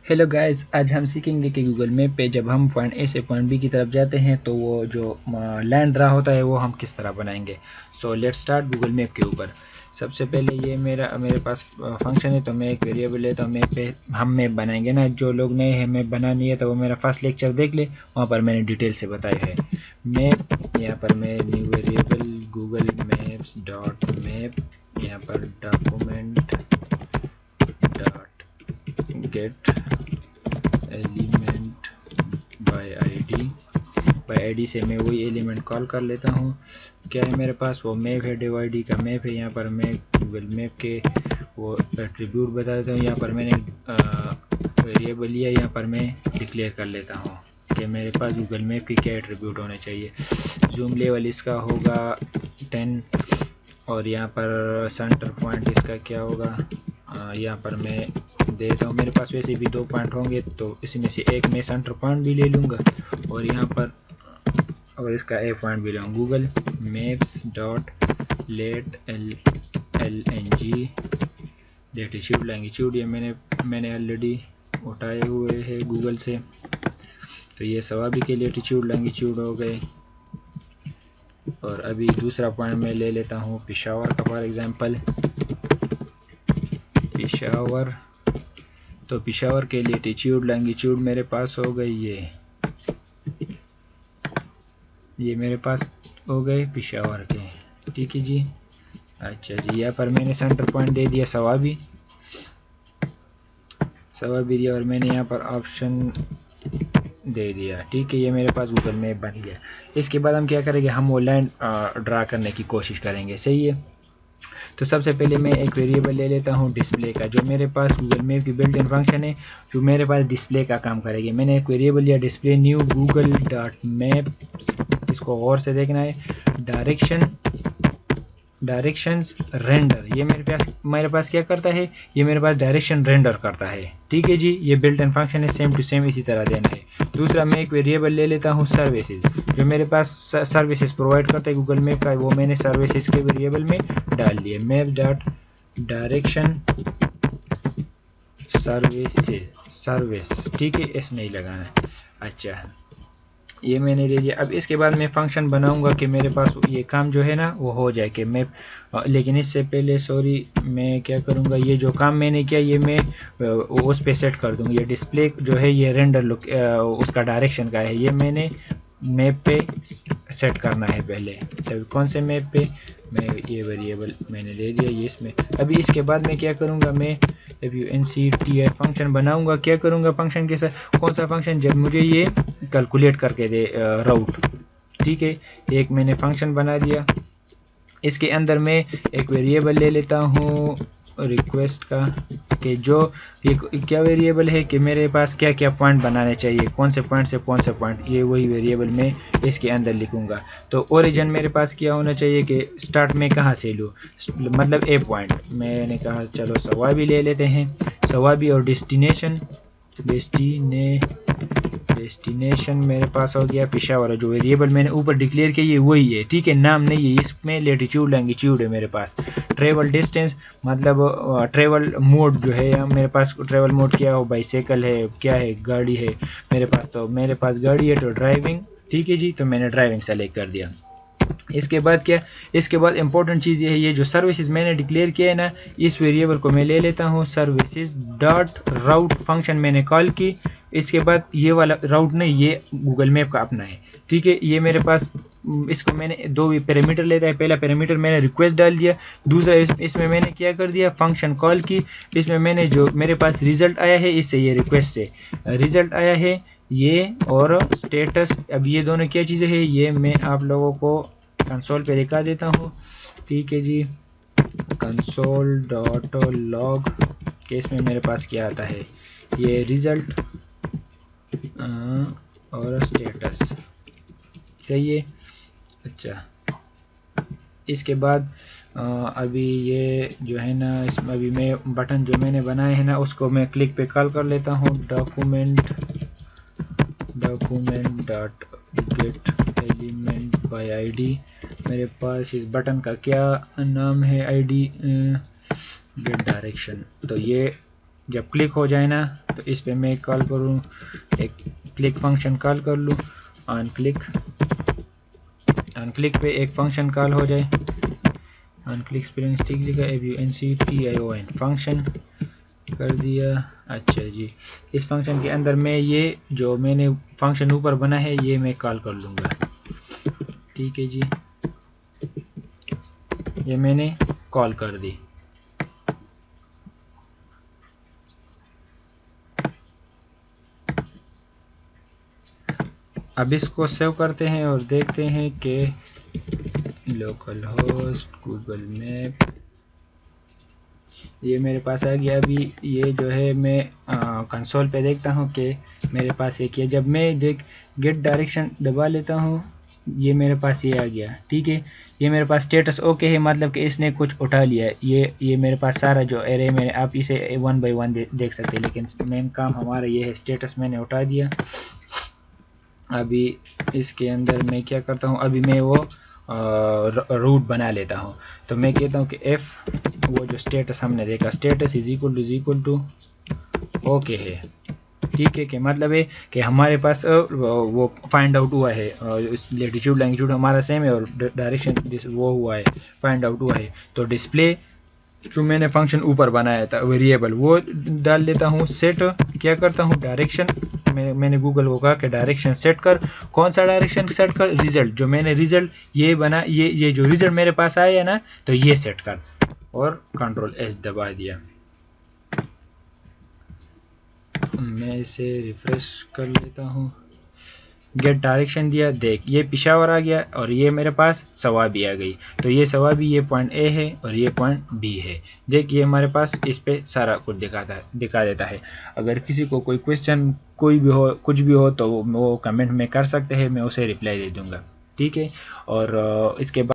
Hello guys, आज हम सीखेंगे कि गूगल मैप पे जब हम पॉइंट ए से पॉइंट बी की तरफ जाते हैं तो वो जो लैंड रहा होता है वो हम किस तरह बनाएंगे। So let's start Google map के ऊपर। सबसे पहले ये मेरे पास फंक्शन है, तो मैं एक वेरिएबल लेता हूँ। मैप पे हम मैप बनाएंगे ना, जो लोग नए हैं मैप बनानी है तो वो मेरा फर्स्ट लेक्चर देख ले, वहाँ पर मैंने डिटेल से बताया है मैप। यहाँ पर मैं new variable Google maps dot map, यहाँ पर document dot gate element by ID से मैं वही एलिमेंट कॉल कर लेता हूँ। क्या है मेरे पास, वो मैप है, डिवाइडी का मैप है। यहाँ पर मैं गूगल मैप के वो एट्रीब्यूट बता देता हूँ। यहाँ पर मैंने वेरिएबल लिया, यहाँ पर मैं डिक्लेयर कर लेता हूँ कि मेरे पास गूगल मैप की क्या एट्रीब्यूट होने चाहिए। जूम लेवल इसका होगा 10 और यहाँ पर सेंटर पॉइंट इसका क्या होगा, यहाँ पर मैं देता हूँ। मेरे पास वैसे भी 2 पॉइंट होंगे तो इसमें से एक मैं सेंटर पॉइंट भी ले लूँगा और यहाँ पर और इसका ए पॉइंट भी लूँगा। Google maps dot lat LNG latitude longitude, ये मैंने ऑलरेडी उठाए हुए हैं गूगल से, तो ये सवाबी के लेटीट्यूड लैंगिट्यूड हो गए। और अभी दूसरा पॉइंट मैं ले लेता हूँ पेशावर का, फॉर एग्जांपल पेशावर। तो पेशावर के लेटीट्यूड लैंगिट्यूड मेरे पास हो गई, ये मेरे पास हो गए पेशावर के, ठीक है जी। अच्छा जी, यहाँ पर मैंने सेंटर पॉइंट दे दिया सवाबी दिया और मैंने यहाँ पर ऑप्शन दे दिया, ठीक है। ये मेरे पास गूगल मैप बन गया। इसके बाद हम क्या करेंगे, हम वो लाइन ड्रा करने की कोशिश करेंगे, सही है। तो सबसे पहले मैं एक वेरिएबल ले लेता हूँ डिस्प्ले का, जो मेरे पास गूगल मैप की बिल्ट इन फंक्शन है, जो मेरे पास डिस्प्ले का काम करेगी। मैंने एक वेरिएबल लिया display new Google dot maps, इसको गौर से देखना है। डायरेक्शंस रेंडर, ये मेरे पास क्या करता है, ये मेरे पास डायरेक्शन रेंडर करता है, ठीक है जी। ये बिल्ट इन फंक्शन है, सेम टू सेम इसी तरह देना है। दूसरा मैं एक वेरिएबल ले लेता हूँ सर्विसेज, जो मेरे पास सर्विसेज प्रोवाइड करता है गूगल मैप का, वो मैंने सर्विसेज के वेरिएबल में डाल दिया। मैप डॉट डायरेक्शन सर्विस, ठीक है, एस नहीं लगाना। अच्छा, ये मैंने ले लिया। अब इसके बाद मैं फंक्शन बनाऊंगा कि मेरे पास ये काम जो है ना वो हो जाए कि मैं, लेकिन इससे पहले सॉरी मैं क्या करूंगा, ये जो काम मैंने किया ये मैं उस पे सेट कर दूंगा। ये डिस्प्ले जो है ये रेंडर लुक उसका डायरेक्शन का है, ये मैंने मैप पे सेट करना है पहले। तब कौन से मैप पे, मैं ये वेरिएबल मैंने ले दिया ये इसमें। अभी इसके बाद मैं क्या करूंगा, मैं FUNCTI फंक्शन बनाऊंगा। क्या करूंगा फंक्शन के साथ, कौन सा फंक्शन, जब मुझे ये कैलकुलेट करके दे राउट, ठीक है। एक मैंने फंक्शन बना दिया, इसके अंदर मैं एक वेरिएबल ले लेता हूँ रिक्वेस्ट का, कि जो ये क्या वेरिएबल है कि मेरे पास क्या क्या पॉइंट बनाने चाहिए, कौन से पॉइंट से कौन से पॉइंट, ये वही वेरिएबल मैं इसके अंदर लिखूंगा। तो ओरिजिन मेरे पास क्या होना चाहिए कि स्टार्ट में कहाँ से लूँ, मतलब ए पॉइंट। मैंने कहा चलो सवाबी ले लेते हैं, सवाबी। और डेस्टिनेशन मेरे पास हो गया पेशावर। जो वेरिएबल मैंने ऊपर डिक्लेयर किया ये वही है, ठीक है, नाम नहीं है, इसमें लेटीट्यूड लैंगिट्यूड है मेरे पास। ट्रेवल डिस्टेंस मतलब ट्रेवल मोड जो है, मेरे पास ट्रेवल मोड क्या हो, बाइसाइकिल है, क्या है, गाड़ी है मेरे पास, तो मेरे पास गाड़ी है तो ड्राइविंग, ठीक है जी। तो मैंने ड्राइविंग सेलेक्ट कर दिया। इसके बाद क्या, इसके बाद इंपॉर्टेंट चीज़ ये है, ये जो सर्विसेज मैंने डिक्लेयर किया है ना, इस वेरिएबल को मैं ले लेता हूँ सर्विसेज डॉट राउट फंक्शन मैंने कॉल की। इसके बाद ये वाला राउट नहीं, ये गूगल मैप का अपना है, ठीक है। ये मेरे पास इसको मैंने 2 पैरामीटर लेता है। पहला पैरामीटर मैंने रिक्वेस्ट डाल दिया, दूसरा इसमें मैंने क्या कर दिया, फंक्शन कॉल की। इसमें मैंने जो मेरे पास रिजल्ट आया है, इससे ये रिक्वेस्ट से रिजल्ट आया है ये, और स्टेटस। अब ये दोनों क्या चीज़ें हैं, ये मैं आप लोगों को कंसोल पे दिखा देता हूँ, ठीक है जी। कंसोल डॉट लॉग के इसमें मेरे पास क्या आता है, ये रिजल्ट और स्टेटस, सही है। अच्छा, इसके बाद अभी ये जो है ना, इसमें अभी मैं बटन जो मैंने बनाए हैं ना, उसको मैं क्लिक पे कॉल कर लेता हूँ। Document dot gate element by ID. मेरे पास इस बटन का क्या नाम है, आईडी गेट डायरेक्शन। तो ये जब क्लिक हो जाए ना तो इस पे मैं कॉल करूँ, एक क्लिक फंक्शन कॉल कर लूँ, ऑन क्लिक पे एक फंक्शन कॉल हो जाए, ऑन क्लिक स्पेलिंग स्टिक लिखा FUNCTION फंक्शन कर दिया। अच्छा जी, इस फंक्शन के अंदर मैं ये जो मैंने फंक्शन ऊपर बना है ये मैं कॉल कर लूँगा। ठीक है जी, ये मैंने कॉल कर दी। अब इसको सेव करते हैं और देखते हैं कि लोकल होस्ट गूगल मैप, ये मेरे पास आ गया। अभी ये जो है मैं कंसोल पे देखता हूँ कि मेरे पास एक है। जब मैं गेट डायरेक्शन दबा लेता हूँ ये मेरे पास ये आ गया। ठीक है, ये मेरे पास स्टेटस ओके है, मतलब कि इसने कुछ उठा लिया। ये मेरे पास सारा जो एरे में, आप इसे 1 बाय 1 देख सकते हैं, लेकिन मेन काम हमारा ये है, स्टेटस मैंने उठा दिया। अभी इसके अंदर मैं क्या करता हूँ, अभी मैं वो रूट बना लेता हूँ। तो मैं कहता हूँ कि F वो जो स्टेटस हमने देखा, status is equal to okay है। ठीक है, कि मतलब है कि हमारे पास वो फाइंड आउट हुआ है, लैटिट्यूड लॉन्गिट्यूड हमारा सेम है और डायरेक्शन वो हुआ है, फाइंड आउट हुआ है। तो डिस्प्ले जो मैंने फंक्शन ऊपर बनाया था वेरिएबल वो डाल लेता हूँ। सेट क्या करता हूँ, डायरेक्शन, मैंने गूगल को कहा कि डायरेक्शन सेट कर। कौन सा डायरेक्शन सेट कर, रिजल्ट, जो मैंने रिजल्ट ये बना, ये जो रिजल्ट मेरे पास आया है ना, तो ये सेट कर, और कंट्रोल S दबा दिया। मैं इसे रिफ्रेश कर लेता हूँ, गेट डायरेक्शन दिया, देख ये पेशावर आ गया और ये मेरे पास सवाबी आ गई। तो ये सवाबी, ये पॉइंट A है और ये पॉइंट B है। देखिए हमारे पास इस पे सारा कुछ दिखा देता है। अगर किसी को कोई क्वेश्चन कोई भी हो, कुछ भी हो, तो वो कमेंट में कर सकते हैं, मैं उसे रिप्लाई दे दूंगा। ठीक है, और इसके बाद